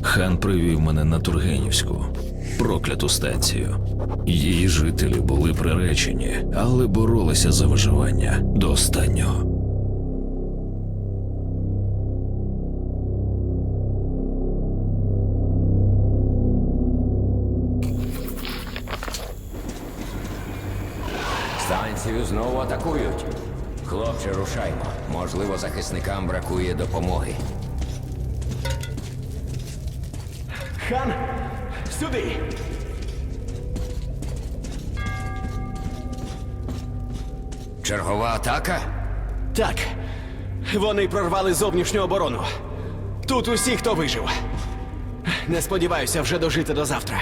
Хан привів мене на Тургенівську, прокляту станцію. Її жителі були приречені, але боролися за виживання до останнього. Станцію знову атакують. Хлопче, рушаймо. Можливо, захисникам бракує допомоги. Хан, сюди! Чергова атака? Так, вони прорвали зовнішню оборону. Тут усі, хто вижив. Не сподіваюся вже дожити до завтра.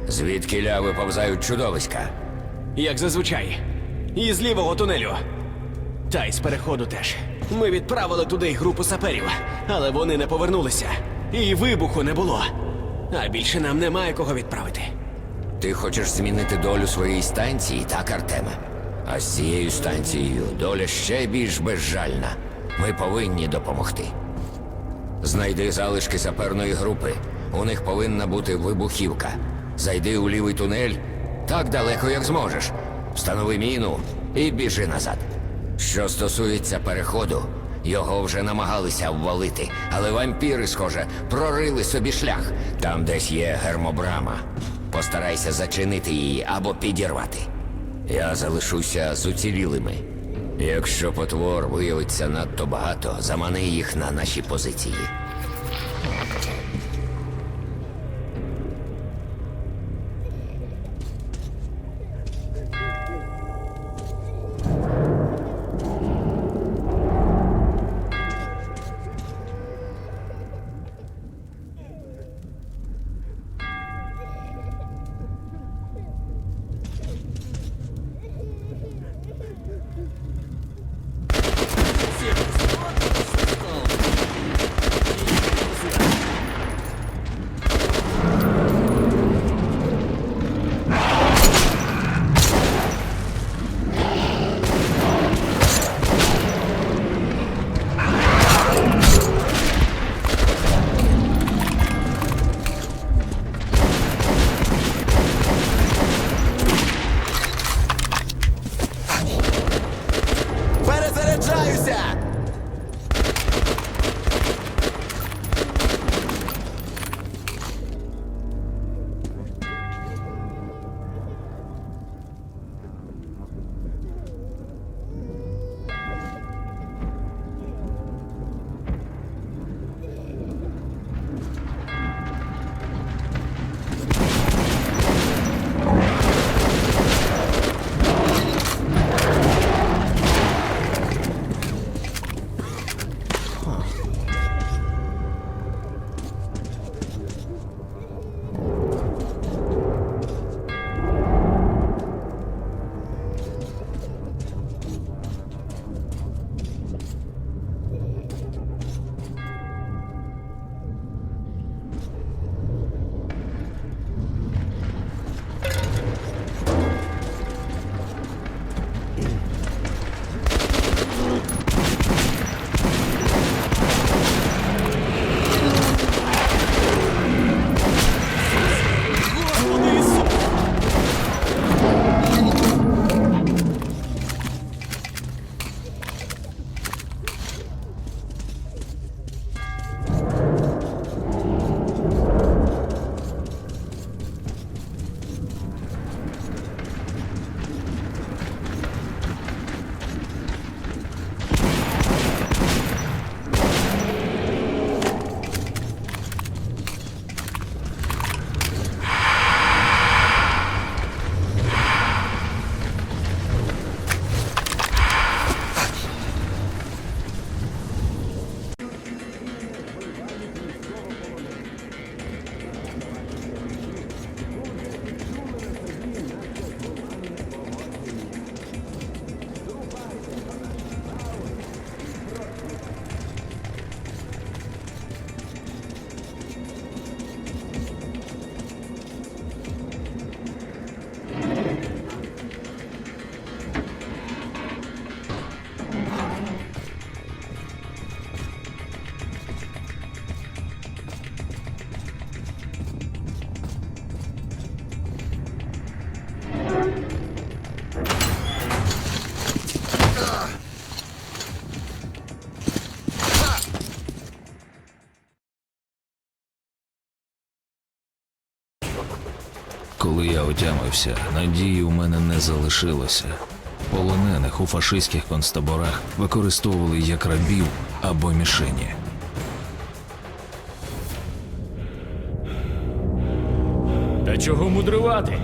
Звідки ляви повзають чудовиська? Як зазвичай. І з лівого тунелю. Та й з переходу теж. Ми відправили туди групу саперів, але вони не повернулися. І вибуху не було. А більше нам немає кого відправити. Ти хочеш змінити долю своєї станції, так, Артеме? А з цією станцією доля ще більш безжальна. Ми повинні допомогти. Знайди залишки саперної групи. У них повинна бути вибухівка. Зайди у лівий тунель так далеко, як зможеш. Встанови міну і біжи назад. Що стосується переходу, його вже намагалися обвалити, але вампіри, схоже, прорили собі шлях. Там десь є гермобрама. Постарайся зачинити її або підірвати. Я залишуся з уцілілими. Якщо потвор виявиться надто багато, замани їх на наші позиції. Коли я отямився, надії у мене не залишилося. Полонених у фашистських концтаборах використовували як рабів або мішені. Та чого мудрувати?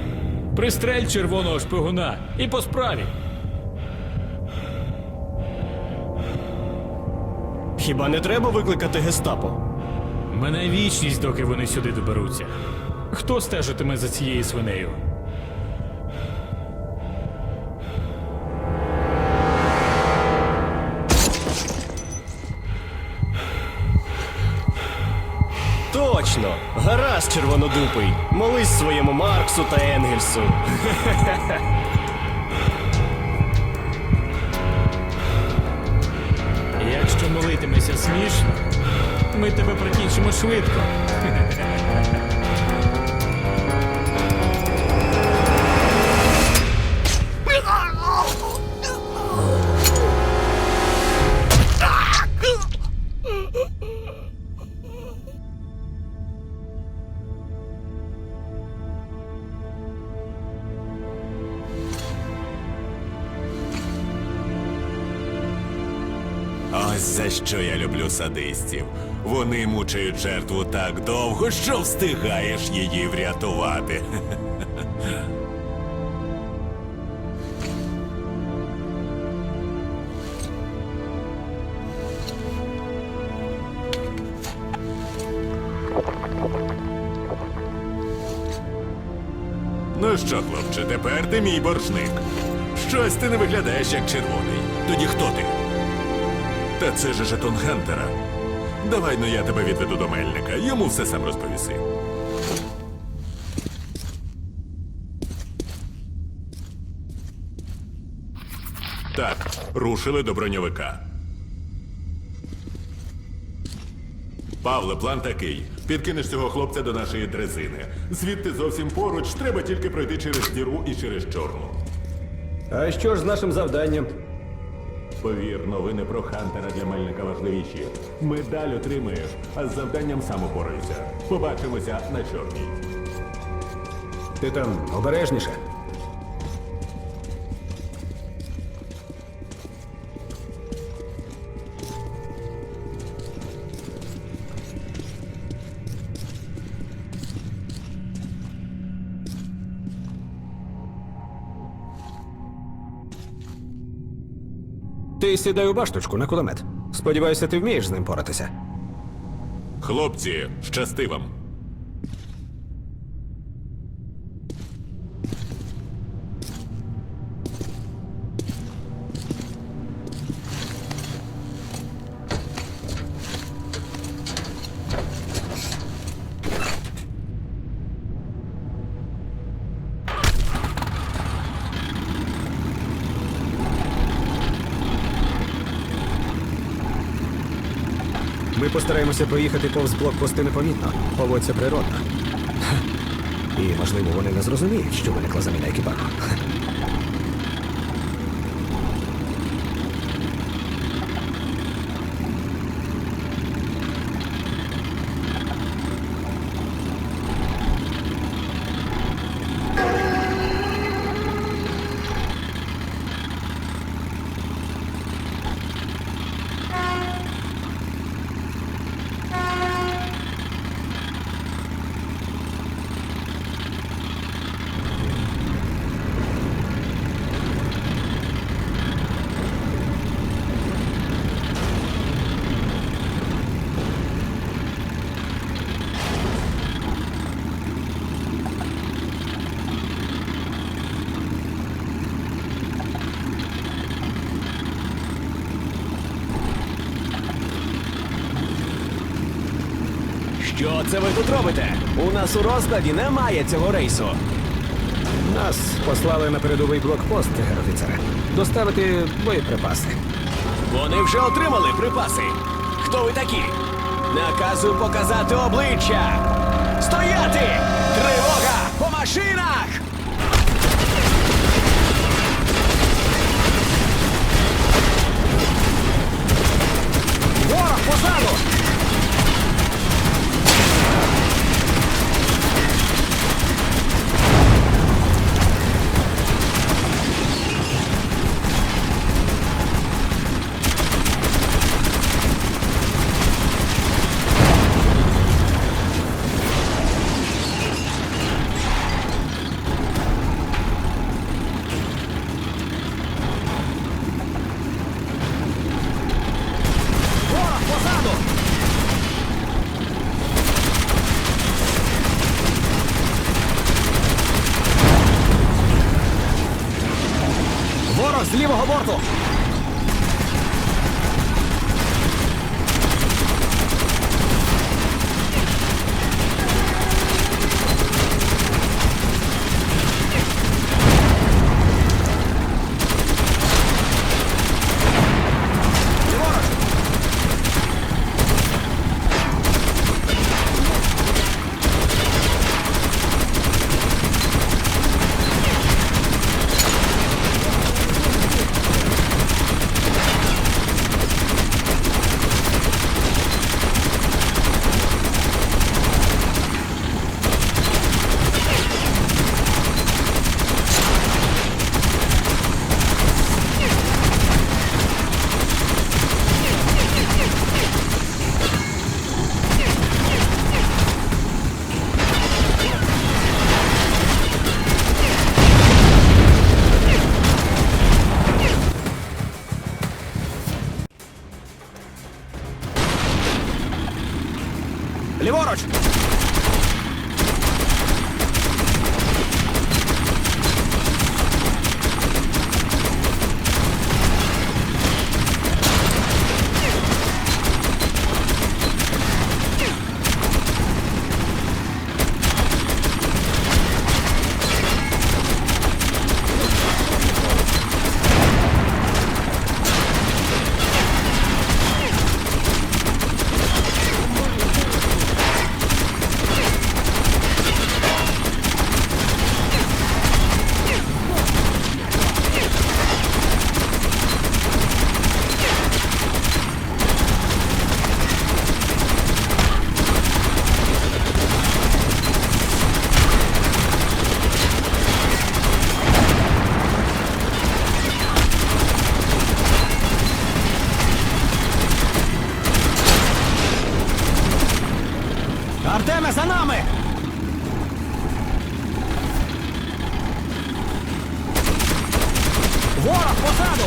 Пристрель червоного шпигуна і по справі. Хіба не треба викликати гестапо? Мене вічність, доки вони сюди доберуться. Хто стежитиме за цією свинею? Точно! Гаразд, червонодупий. Молись своєму Марксу та Енгельсу. Якщо молитимеся смішно, ми тебе прикінчимо швидко. Ось за що я люблю садистів. Вони мучають жертву так довго, що встигаєш її врятувати. Ну що, хлопче, тепер ти мій боржник. Щось ти не виглядаєш як червоний. Тоді хто ти? Та це же жетон Гантера. Давай, ну я тебе відведу до Мельника, йому все сам розповіси. Так, рушили до броньовика. Павле, план такий. Підкинеш цього хлопця до нашої дрезини. Звідти зовсім поруч, треба тільки пройти через діру і через чорну. А що ж з нашим завданням? Повір, новини про Хантера для Мельника важливіші. Медаль отримаєш, а з завданням сам упораюся. Побачимося на чорній. Ти там обережніше. Ти сідай у башточку на кулемет. Сподіваюся, ти вмієш з ним поратися. Хлопці, щасти вам. Ми постараємося проїхати повз блокпости непомітно. Поводься природно. І, можливо, вони не зрозуміють, що виникла заміна екіпажу. Що це ви тут робите? У нас у розкладі немає цього рейсу. Нас послали на передовий блокпост, гер-офіцере. Доставити боєприпаси. Вони вже отримали припаси. Хто ви такі? Наказую показати обличчя. Стояти! Тривога! По машинах! Ворог позаду! з лівого борту! Ліворуч! Артеме, за нами! Ворог позаду!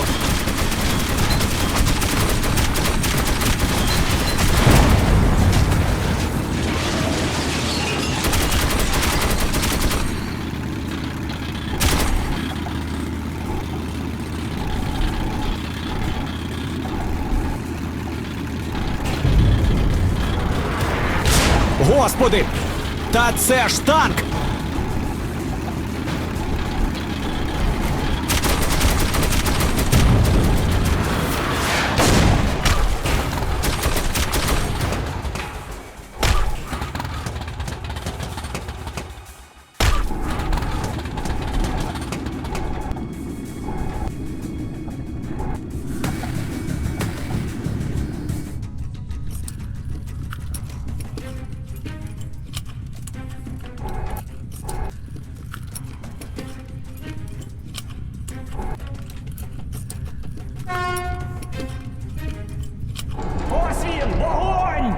Господи! Та це ж танк! Ось він! Вогонь!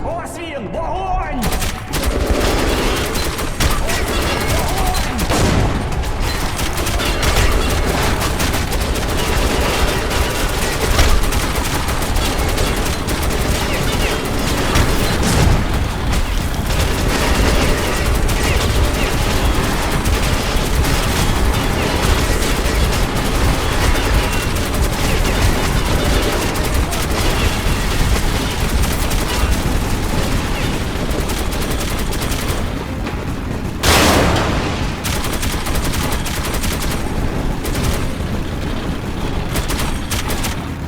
Ось він! Вогонь!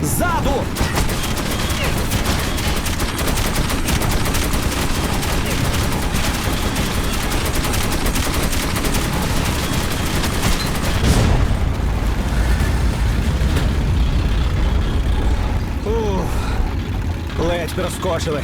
Ззаду! Ледь Розкочили.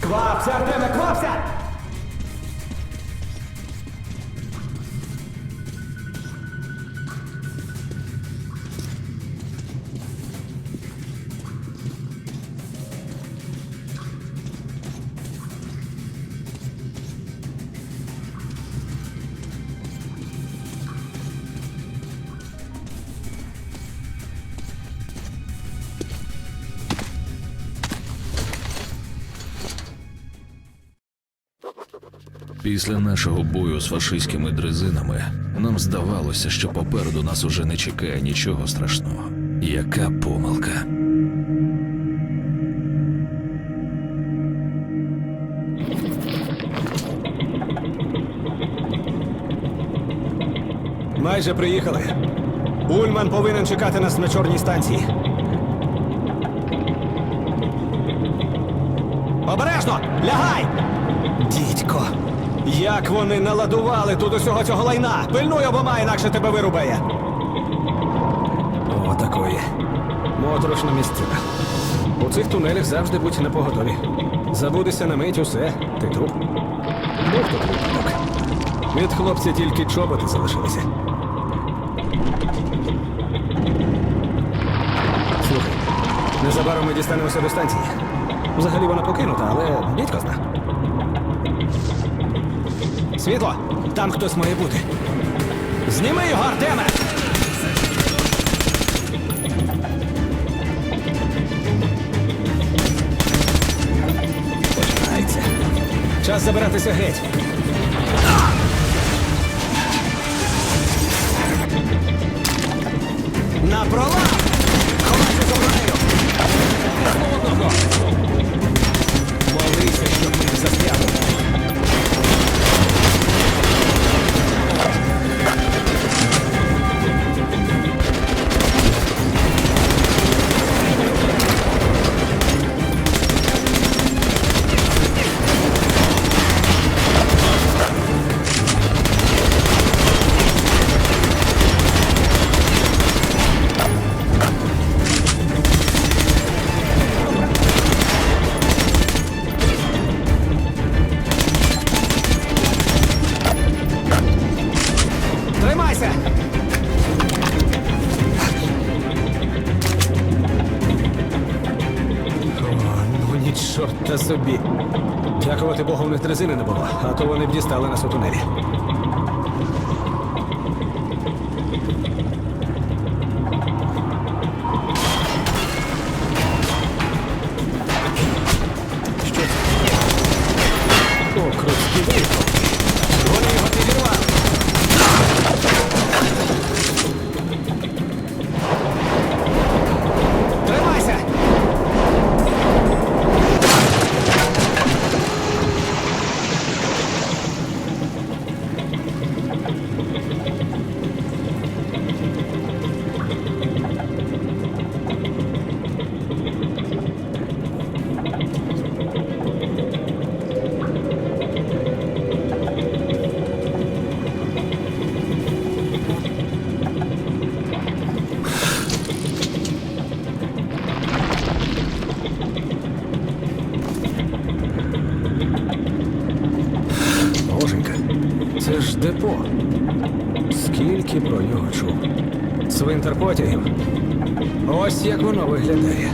Квапся, Артеме, квапся! Після нашого бою з фашистськими дрезинами нам здавалося, що попереду нас уже не чекає нічого страшного. Яка помилка. Майже приїхали. Ульман повинен чекати нас на чорній станції. Обережно! Лягай! Дідько! Як вони наладували тут усього цього лайна! Пильнуй обома, інакше тебе вирубає! О, такої. Моторошна місцина. У цих тунелях завжди будь напоготові. Забудешся на мить усе, ти труп. Був тут випадок. Від хлопця тільки чоботи залишилися. Слухай, незабаром ми дістанемося до станції. Взагалі вона покинута, але дідько зна. Світло! Там хтось має бути. Зніми його, Артеме! Починається. Час забиратися геть. На пролав! Ховайся за мною! Одного! Молися, щоб ми не застрягли. Тримайся! О, ну ні, чорта собі. Дякувати Богу, в них дрезини не було, а то вони б дістали нас у тунелі. Що це? О, крутський виход. Вони його підірвали. Тримайся! Боженька, це ж депо. Скільки про нього чув. Цвинтар потягів. Ось як воно виглядає.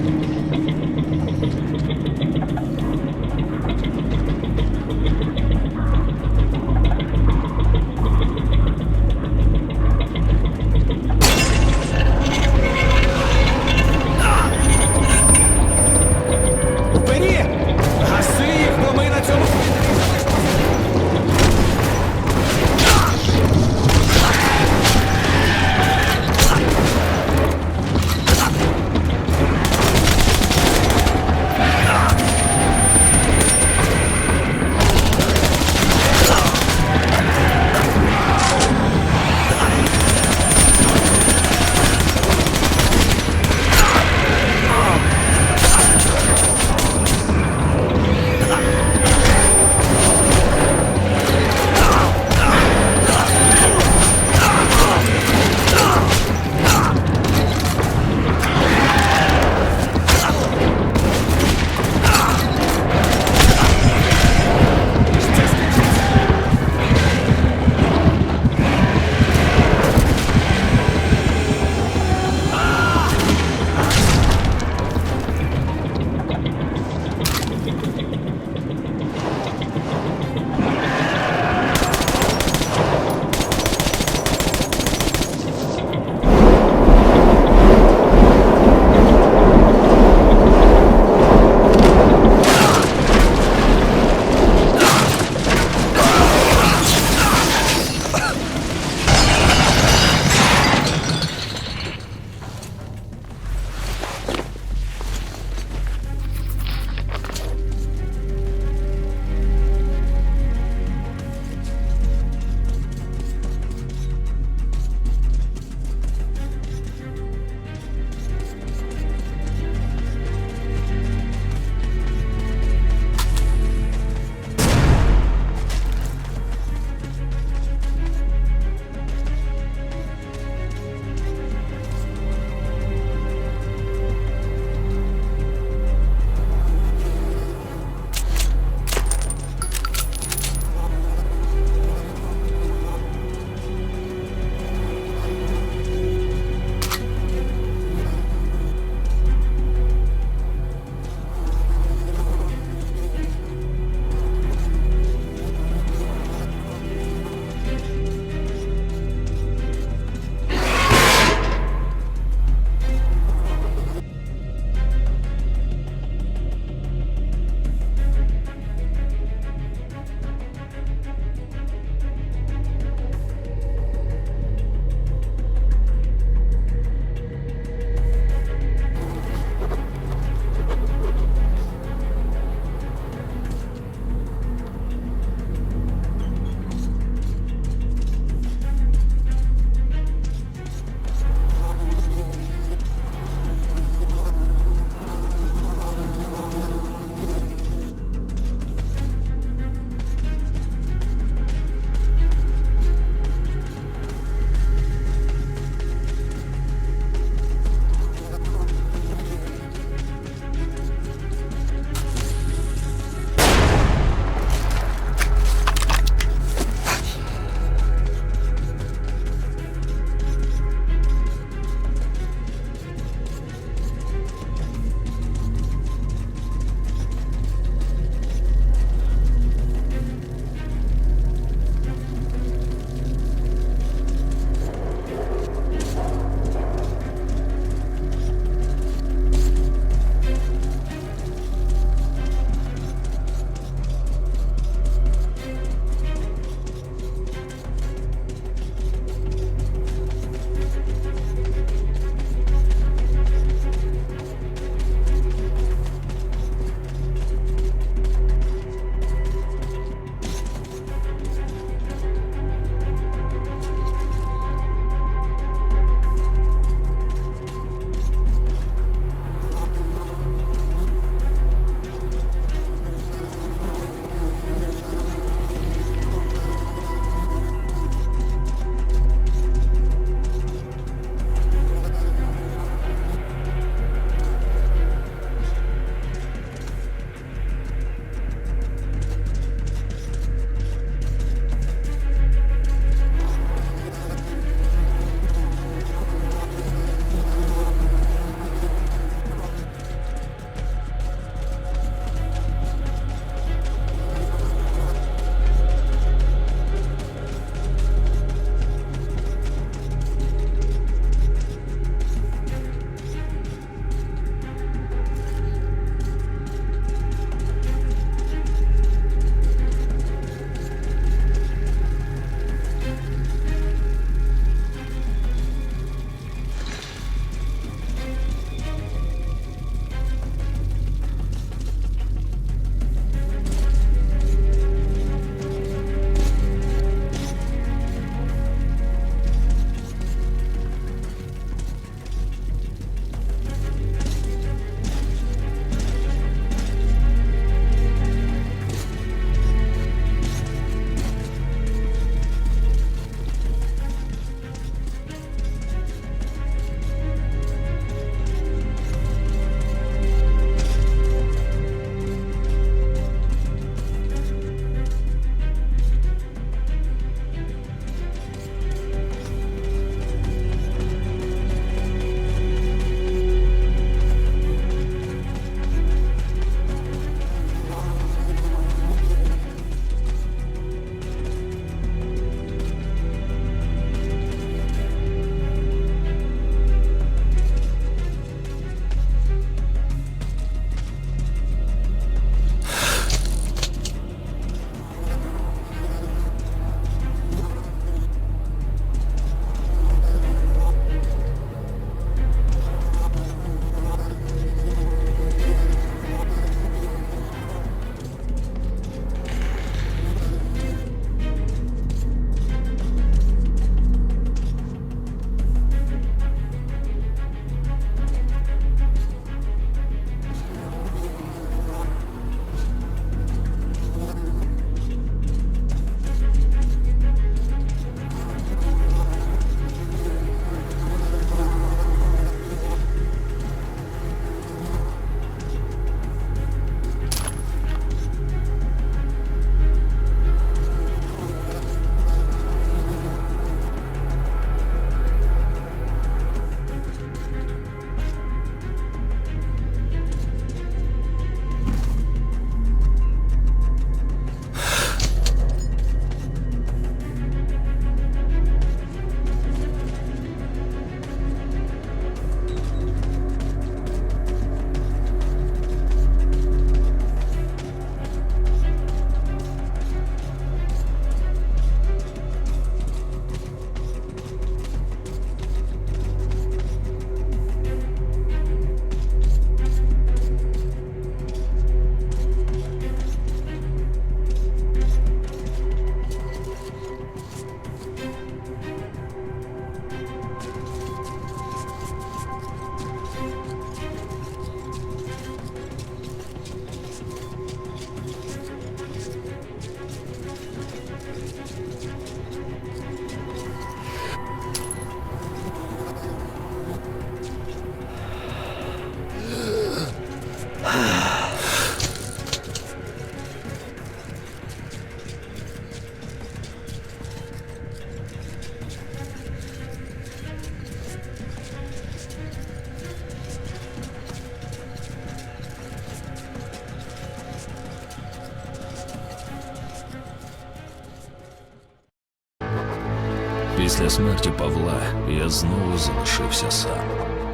Після смерті Павла я знову залишився сам.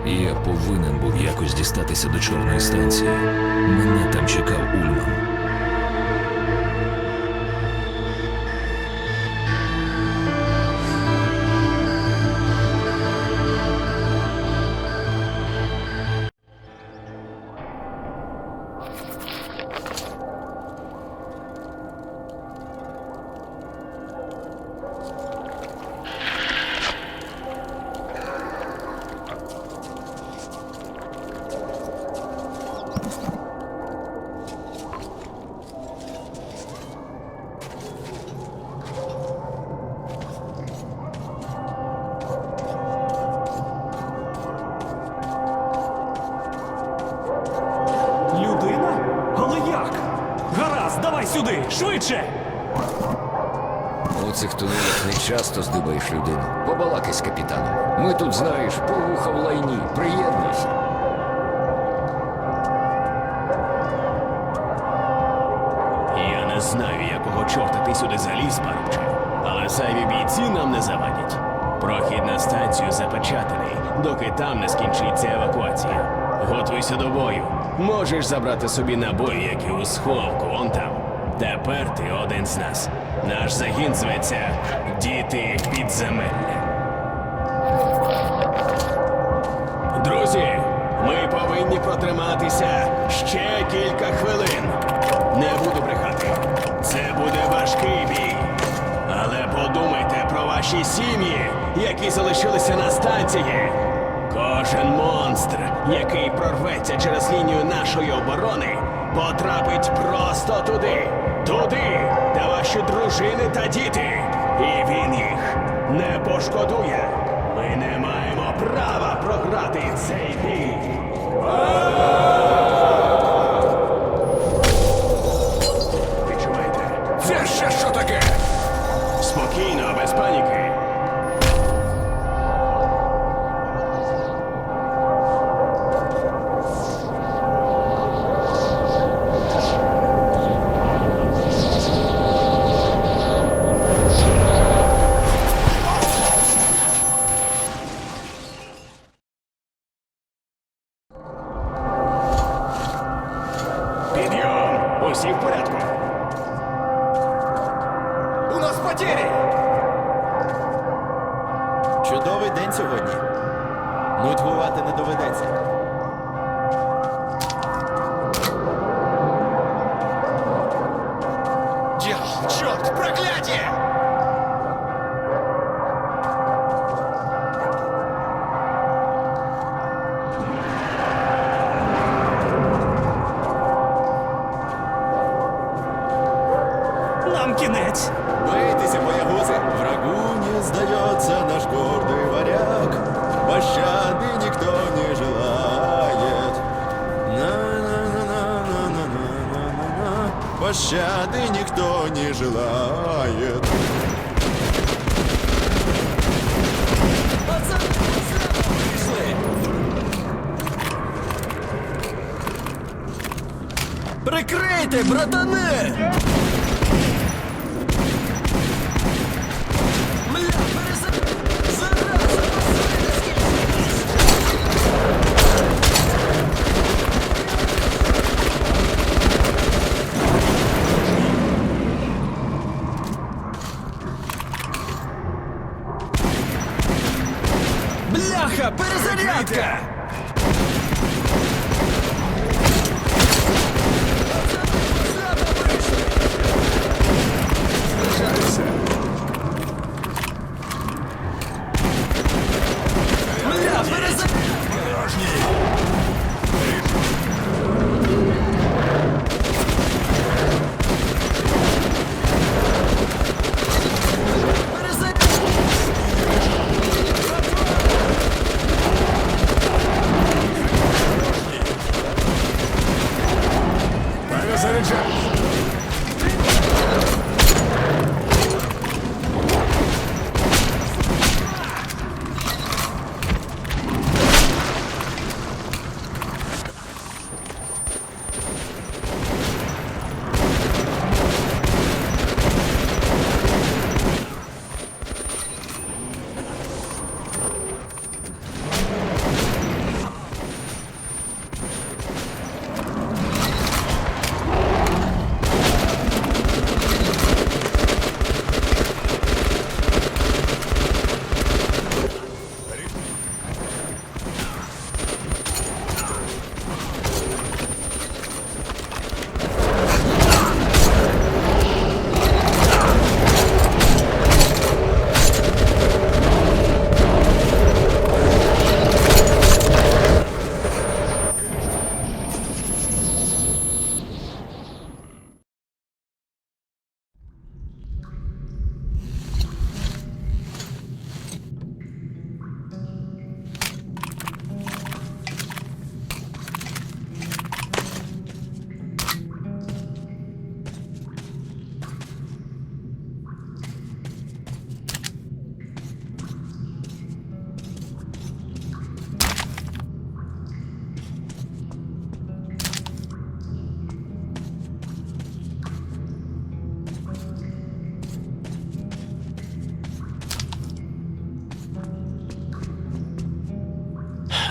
І я повинен був якось дістатися до чорної станції. Мене там чекав Ульман. Людина? Але як? Гаразд, давай сюди, швидше! У цих тунелях не часто здибаєш людину. Побалакай з капітаном. Ми тут, знаєш, по вуха в лайні. Приєднуйся. Я не знаю, якого чорта ти сюди заліз, парубче, але зайві бійці нам не завадять. Прохід на станцію запечатаний, доки там не скінчиться евакуація. Готуйся до бою. Можеш забрати собі набої, які у сховку, он там. Тепер ти один з нас. Наш загін зветься «Діти підземелля». Друзі, ми повинні протриматися ще кілька хвилин. Не буду брехати. Це буде важкий бій. Але подумайте про ваші сім'ї, які залишилися на станції. Кожен монстр, який прорветься через лінію нашої оборони, потрапить просто туди. Туди, де ваші дружини та діти. І він їх не пошкодує. Ми не маємо права програти цей бій. Відчуваєте? Це ще що таке? Спокійно, без паніки. Підйом! Усі в порядку. У нас потері! Чудовий день сьогодні. Нудьгувати не доведеться. Дьявол, чорт, прокляття! Нам кінець! Бойтесь, боягузы, врагу не сдается наш гордый варяг. Пощады никто не желает. На-на-на-на-на-на-на-на. Пощады никто не желает. Прикрийте, братани! Бляха, перезарядка! Бля, перезарядка!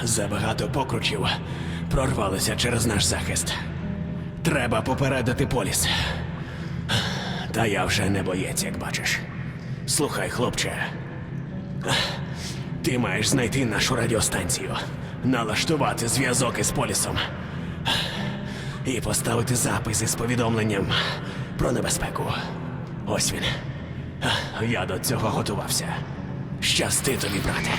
Забагато покручів прорвалися через наш захист. Треба попередити поліс. Та я вже не боєць, як бачиш. Слухай, хлопче. Ти маєш знайти нашу радіостанцію, налаштувати зв'язок із полісом і поставити запис із повідомленням про небезпеку. Ось він. Я до цього готувався. Щасти тобі, брате.